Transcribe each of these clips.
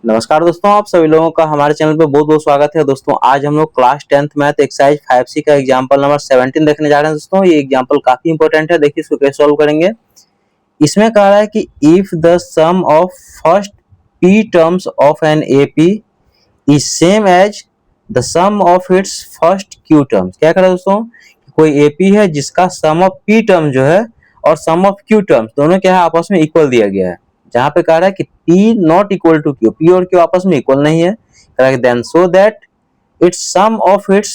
नमस्कार दोस्तों, आप सभी लोगों का हमारे चैनल पे बहुत बहुत स्वागत है। दोस्तों आज हम लोग class 10th math exercise 5C का एग्जांपल नंबर 17 देखने जा रहे हैं। दोस्तों ये एग्जांपल काफी इंपॉर्टेंट है, देखिए इसको कैसे सॉल्व करेंगे। इसमें कह रहा है कि if the sum of first p terms of N AP is same as the sum of its first q terms. क्या कह रहा है दोस्तों, कोई AP है जिसका सम ऑफ p टर्म जो है और सम ऑफ q टर्म्स दोनों क्या है आपस में इक्वल दिया गया है। जहां पे कह रहा है कि p not equal to q, p और q आपस में इक्वल नहीं है, कह रहा है then so that it's sum of its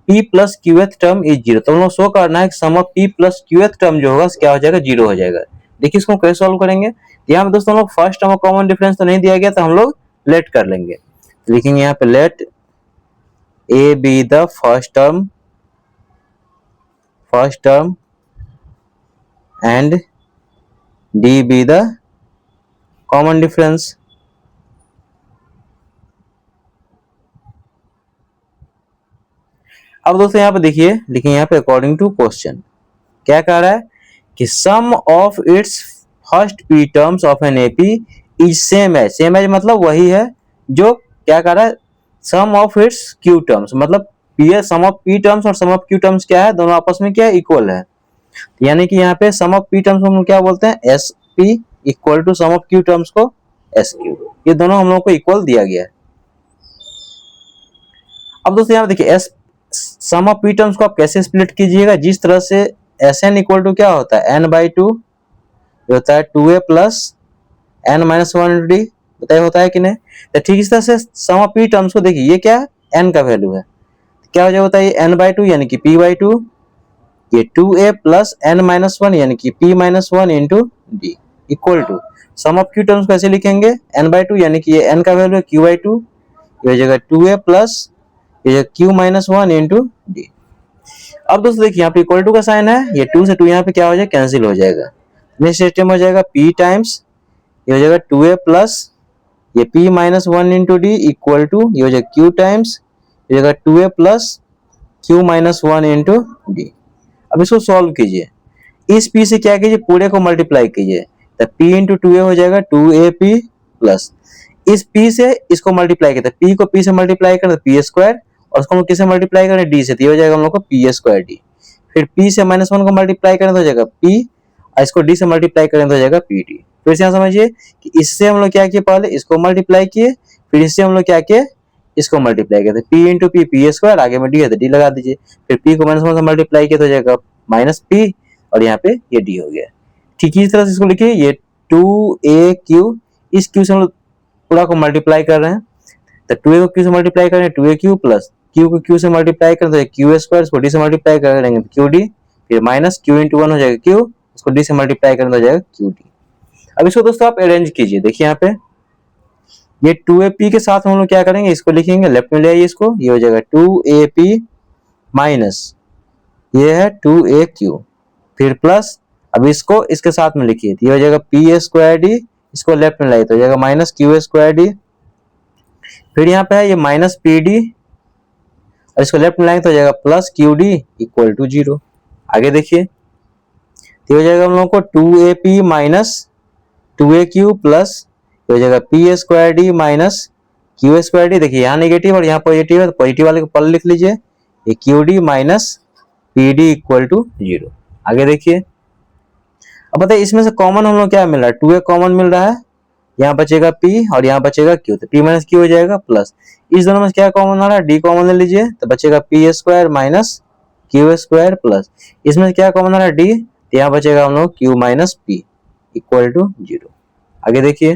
p plus qth term is zero. तो हम लोग शो करना है कि sum of p plus qth term जो होगा क्या हो जाएगा, जीरो हो जाएगा। देखिए इसको कैसे सॉल्व करेंगे। यहाँ पे दोस्तों हम लोग फर्स्ट टर्म कॉमन डिफरेंस तो नहीं दिया गया, तो हम लोग लेट कर लेंगे। लिखेंगे यहाँ पे let a be the first term and d be the common difference. अब दोस्तों यहाँ पे देखिए, लिखेंगे यहाँ पे अकॉर्डिंग टू क्वेश्चन क्या कह रहा है कि sum of its first p terms of N AP is same as मतलब वही है जो क्या कह रहा है sum of its q terms, मतलब सम ऑफ p टर्म्स और सम ऑफ q टर्म्स क्या है, दोनों आपस में क्या इक्वल है। यानी कि यहाँ पे सम ऑफ p टर्म्स हम क्या बोलते हैं SP equal to sum of q terms को SQ। ये दोनों हम लोग को इक्वल दिया गया है। अब दोस्तों यहाँ पे देखिए सम ऑफ p टर्म्स को आप कैसे स्प्लिट कीजिएगा, जिस तरह से Sn इक्वल टू क्या होता है n/2 होता है 2a plus n minus 1 D, बताइए होता है कि नहीं। तो ठीक इस तरह से सम ऑफ p टर्म्स को देखिए, ये क्या है n का वैल्यू है, क्या हो जाएगा बताइए n/2 यानी कि p/2, ये 2a प्लस n माइनस 1 यानी कि p minus 1 into D equal to sum of q terms कैसे लिखेंगे n/2 यानी कि ये n का वैल्यू है q/2, ये हो जाएगा 2a प्लस ये q माइनस 1 इंटू डी। अब दोस्तों देखिए यहाँ पे इक्वल टू का साइन है, ये 2 से 2 यहाँ पे क्या हो जाएगा कैंसिल हो जाएगा। नेक्स्ट सिस्टम हो जाएगा p टाइम्स ये हो जाएगा 2a प्लस ये p minus 1 into D equal to ये हो जाएगा q टाइम्स ये हो जाएगा 2a plus q minus 1 into D. अब इसको सॉल्व कीजिए, इस p से क्या कीजिए पूरे को मल्टीप्लाई कीजिए, तो p इंटू 2a हो जाएगा 2ap प्लस इस p से इसको मल्टीप्लाई किया, p को p से मल्टीप्लाई करें तो p स्क्वायर और उसको हम किससे मल्टीप्लाई करें d से, तो ये हो जाएगा हम लोग को p स्क्वायर d। फिर p से -1 को मल्टीप्लाई करें तो हो जाएगा p और इसको d से मल्टीप्लाई करें तो हो जाएगा pd। फिर से यहाँ समझिए कि इससे हम लोग क्या किए, पहले इसको मल्टीप्लाई किए, फिर इससे हम लोग क्या किए इसको मल्टीप्लाई किए, p इंटू p स्क्वायर, आगे में d है तो d लगा दीजिए, फिर p को -1 से मल्टीप्लाई किया तो हो जाएगा माइनस p और यहाँ पे ये d हो गया। ठीक है, इस तरह से इसको लिखिए, ये 2aq इस q से हम लोग पूरा को मल्टीप्लाई कर रहे हैं, तो 2a को q से मल्टीप्लाई करें 2aq प्लस q को q से मल्टीप्लाई करें तो q स्क्वायर, इसको d से मल्टीप्लाई करेंगे तो qd, फिर माइनस q इंटू 1 हो जाएगा q, इसको d से मल्टीप्लाई करें तो हो जाएगा qd। अब इसको दोस्तों आप अरेंज कीजिए, देखिए यहाँ पे ये 2ap के साथ हम लोग क्या करेंगे, इसको लिखेंगे लेफ्ट में ले आइए इसको, ये हो जाएगा 2ap माइनस ये है 2aq, फिर प्लस अब इसको इसके साथ में लिखिए, ये हो जाएगा p स्क्वायर डी, इसको लेफ्ट में लाइए तो हो जाएगा माइनस q स्क्वायर डी, फिर यहाँ पे है ये माइनस pd और इसको लेफ्ट में लाएंगे तो हो जाएगा प्लस qd इक्वल टू 0। आगे देखिए तो हो जाएगा हम लोगों को 2ap माइनस 2aq प्लस हो जाएगा p square D minus q square D. देखिए यहाँ नेगेटिव और यहाँ पॉजिटिव है तो पॉजिटिव वाले को पल लिख लीजिए, ये qd minus pd equal to 0। आगे देखिए, अब बताइए इसमें से कॉमन हम लोग क्या मिल रहा है, 2a कॉमन मिल रहा है, यहाँ बचेगा p और यहाँ बचेगा q, तो p माइनस q हो जाएगा प्लस इस दोनों में क्या कॉमन आ रहा है d कॉमन ले लीजिए तो बचेगा p square minus q square plus इसमें से क्या कॉमन आ रहा है d, तो यहाँ बचेगा हम लोग q minus p equal to 0। आगे देखिए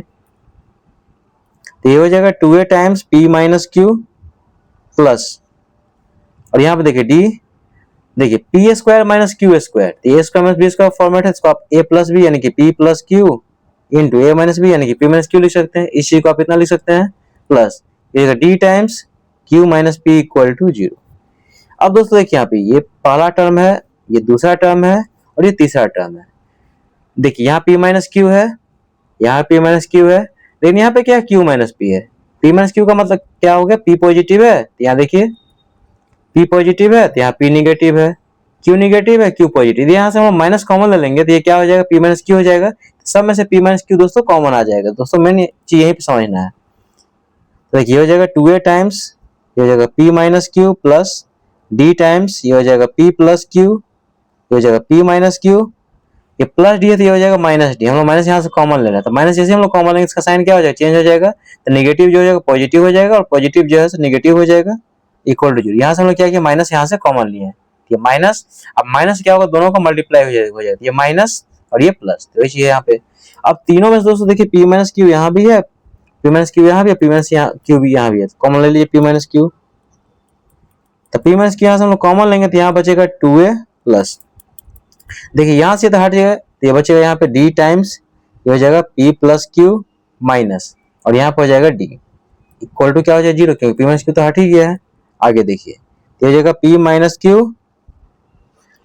तो ये हो जाएगा 2a times p minus q plus और यहाँ पे देखिए d, देखिए p square minus q square, तो a square minus b square format है, इसको आप a प्लस b यानी कि p plus q into a minus b यानी कि p माइनस q लिख सकते हैं। इस चीज को आप इतना लिख सकते हैं प्लस ये d times q minus p equal to 0। अब दोस्तों देखिए यहाँ पे ये पहला टर्म है, ये दूसरा टर्म है और ये तीसरा टर्म है। देखिए यहाँ p माइनस q है, यहाँ p माइनस q है, लेकिन यहाँ पे क्या q माइनस p है। p माइनस q का मतलब क्या हो गया, p पॉजिटिव है तो यहाँ देखिए p पॉजिटिव है तो यहाँ p निगेटिव है, q निगेटिव है q पॉजिटिव, यहाँ से हम माइनस कॉमन ले लेंगे तो ये क्या हो जाएगा p माइनस q हो जाएगा। सब में से p माइनस q दोस्तों कॉमन आ जाएगा। दोस्तों मेन चीज यहीं पे समझना है, तो ये हो जाएगा 2a टाइम्स ये हो जाएगा p minus Q plus d times ये हो जाएगा p प्लस क्यू ये हो जाएगा p माइनस क्यू, ये प्लस डी है तो ये हो जाएगा माइनस डी। हम लोग माइनस यहाँ से कॉमन ले रहे हैं तो माइनस जैसे हम लोग कॉमन लेंगे इसका साइन क्या हो जाएगा, चेंज हो जाएगा। तो नेगेटिव जो हो जाएगा पॉजिटिव हो जाएगा और पॉजिटिव जो है नेगेटिव हो जाएगा इक्वल टू 0। यहाँ से हम लोग क्या किया, माइनस यहाँ से कॉमन लिए हैं, ये माइनस। अब माइनस क्या होगा, दोनों का मल्टीप्लाई हो जाएगा, ये माइनस और ये प्लस, तो वही है यहाँ पे। अब तीनों में से दोस्तों देखिए पी माइनस क्यू यहाँ भी है, पी माइनस क्यू यहाँ भी है, पी माइनस क्यू भी यहाँ भी है, कॉमन ले लीजिए पी माइनस क्यू। तो पी माइनस क्यू यहाँ से हम लोग कॉमन लेंगे तो यहाँ बचेगा 2a प्लस, देखिए यहाँ से तो हट जाएगा तो ये बचेगा यहाँ पे d टाइम्स ये हो जाएगा p प्लस क्यू माइनस और यहाँ पे हो जाएगा d इक्वल टू क्या हो जाएगा 0, क्योंकि p माइनस क्यू तो हट ही गया है। आगे देखिए ये हो जाएगा p माइनस क्यू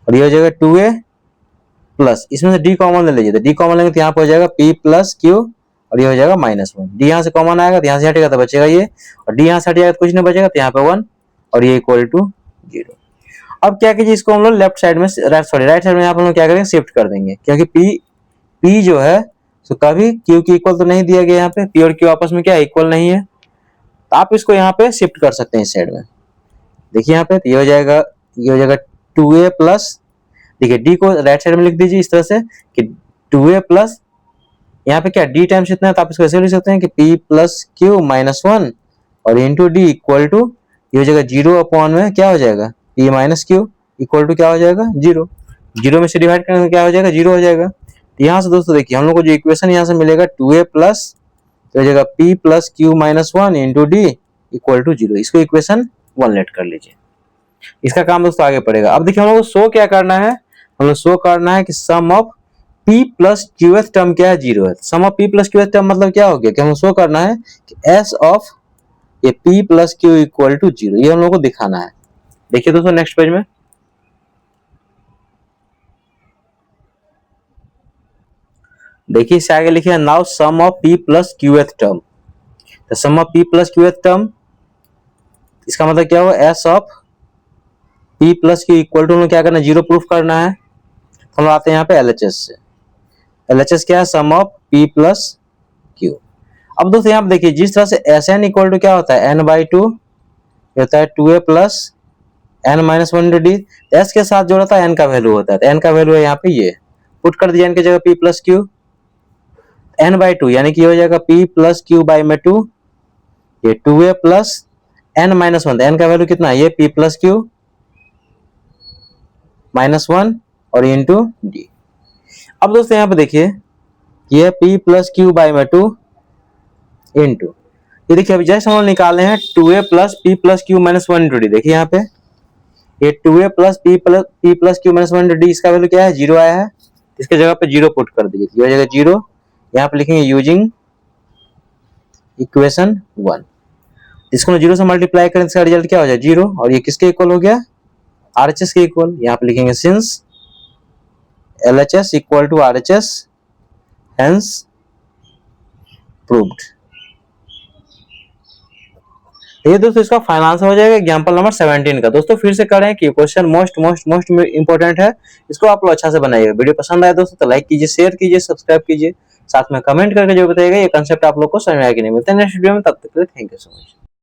और ये हो जाएगा 2a प्लस, इसमें से d कॉमन ले लीजिए, तो d कॉमन लेंगे तो यहाँ पे हो जाएगा p प्लस क्यू और ये हो जाएगा -1। d यहाँ से कॉमन आएगा तो यहाँ से हटेगा तो बचेगा ये, और d यहाँ से हट जाएगा तो कुछ नहीं बचेगा, तो यहाँ पे 1 और ये इक्वल टू 0। अब क्या कीजिए, इसको हम लोग लेफ्ट साइड में राइट साइड में यहाँ पर हम लोग क्या करेंगे, शिफ्ट कर देंगे, क्योंकि p जो है तो कभी q की इक्वल तो नहीं दिया गया, यहाँ पे p और q आपस में क्या इक्वल नहीं है, तो आप इसको यहाँ पे शिफ्ट कर सकते हैं इस साइड में। देखिए यहाँ पे तो ये हो जाएगा 2a प्लस, देखिए d को राइट साइड में लिख दीजिए इस तरह से कि 2a प्लस यहाँ पे क्या d टाइम्स इतना है, तो आप इसको ऐसे लिख सकते हैं कि p प्लस क्यू -1 और इंटू d इक्वल टू ये हो जाएगा 0 अपॉन में क्या हो जाएगा p minus Q equal to क्या हो जाएगा 0, 0 में से डिवाइड करेंगे तो क्या हो जाएगा 0 हो जाएगा। तो यहाँ से दोस्तों देखिए हम लोग को जो इक्वेशन यहाँ से मिलेगा 2a प्लस तो हो जाएगा p plus Q -1 into d equal to 0, इसको इक्वेशन 1 लेट कर लीजिए। इसका काम दोस्तों आगे पड़ेगा। अब देखिए हम लोग को शो क्या करना है, हम लोग शो करना है कि sum of p plus qth term क्या है 0 है। Sum of p plus qth term मतलब क्या हो गया कि हम शो करना है कि s ऑफ ये p plus Q equal to 0, ये हम लोग को दिखाना है। देखिए दोस्तों नेक्स्ट पेज में देखिए इससे आगे लिखिए now sum of p plus qth term, तो sum of p plus qth term इसका मतलब क्या हुआ, s of p plus Q equal to क्या करना है 0 प्रूफ करना है। हम लोग आते हैं यहाँ पे LHS से, LHS क्या है sum of p plus Q. अब दोस्तों यहाँ पे देखिए जिस तरह से Sn इक्वल टू क्या होता है n/2 होता है 2a plus n minus 1 D, s के साथ जोड़ा था n का वैल्यू होता है, तो n का वैल्यू है यहाँ पे ये पुट कर दिया n की जगह p प्लस क्यू n/2 यानी कि हो जाएगा p प्लस क्यू बाई में 2, ये 2a plus n minus 1, n का वैल्यू कितना है ये p प्लस क्यू -1 और इंटू डी। अब दोस्तों यहाँ पे देखिए ये p प्लस क्यू बाई में 2 इंटू ये देखिए अभी जैसे हम लोग निकाले हैं 2a plus p plus Q -1 into D, देखिए यहाँ पे ये 2a plus p plus Q -1 into D, इसका वैल्यू क्या है 0 आया है, इसके जगह पे 0 पुट कर दीजिए, ये हो जाएगा 0। यहाँ पे लिखेंगे यूजिंग इक्वेशन 1, इसको 0 से मल्टीप्लाई करें इसका रिजल्ट क्या हो जाए 0, और ये किसके इक्वल हो गया RHS के इक्वल। यहाँ पे लिखेंगे since LHS equal to RHS hence proved. ये दोस्तों इसका फाइनल आंसर हो जाएगा एग्जांपल नंबर 17 का। दोस्तों फिर से करें कि क्वेश्चन मोस्ट इंपोर्टेंट है, इसको आप लोग अच्छा से बनाइएगा। वीडियो पसंद आया दोस्तों तो लाइक कीजिए, शेयर कीजिए, सब्सक्राइब कीजिए, साथ में कमेंट करके जो बताइएगा ये कांसेप्ट आप लोग को समझ में आया कि नहीं। मिलते हैं नेक्स्ट वीडियो में, तब तक के लिए थैंक यू सो मच।